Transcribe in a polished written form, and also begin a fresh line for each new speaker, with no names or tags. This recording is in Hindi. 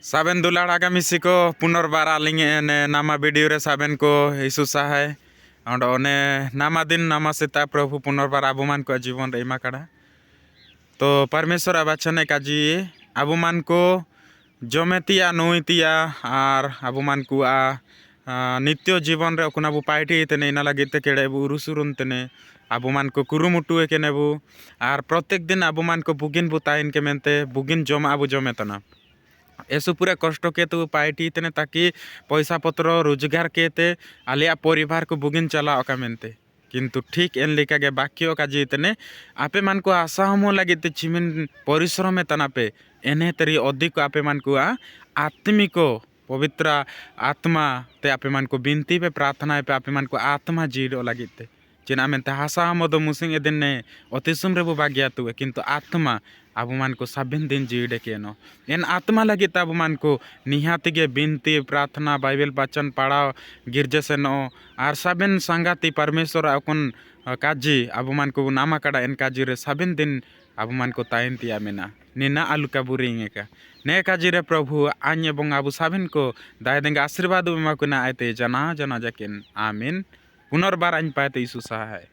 साबेन दुलाड़ आगामी सिको पुनर्बार आलिंग ने नामा वीडियो रे साबेन को यीशु सहाय ओने नामा दिन नामा सेता प्रभु पुनर्बार आबुमान को जीवन रे कड़ा तो परमेश्वर आबाचने काजी आबुमान को जमेतिया नुइतिया आर आबुमान को नित्य जीवन रे कुनाबु पाइटी तने इना लगिते केड़ेबु रुसुरुन तने आबुमान को कुरुमुटुए केनेबु आर प्रत्येक दिन आबुमान को बुगिन बुताइन के मेनते बुगिन जमा आबु जमेतना ऐसु पूरा कष्ट के तो पाइटी तने ताकि पैसा पत्र रोजगार के आलिया परिवार को बुगिन चला का मेनते किंतु ठीक एन लेका गे बाक्य का जीतने आपे मान को आशा हम लगे चिमिन परिश्रम तनापे एने तरी अधिक आपे मान को आत्मिक पवित्र आत्मा ते आपे मान को बिनती पे प्रार्थना पे आपे मान को आत्मा जीरो लगे चिना मेनते हासा हम दो मुसिंग एदिन ने अतिसुम रे भाग्या तुए किंतु आत्मा आबु मान को साबिन दिन जीड़े केनो एन आत्मा लगे आबु मान को निहाती गे बिनती प्रार्थना बाइबल वचन पढ़ाओ गिरजे से नो आर साबिन संगाती परमेश्वर अकुन काजी आबु मान को नामा कड़ा एन काजी रे साबिन दिन आबु मान को ताइन तिया मेना निना आलू का बुरिंगे का ने काजी रे प्रभु आन्य बंग आबु साबिन को दाय देंगे आशीर्वाद एमा को ना आते जना जना जकिन आमीन पुनर्बार आइन पाते यीशु सहाय।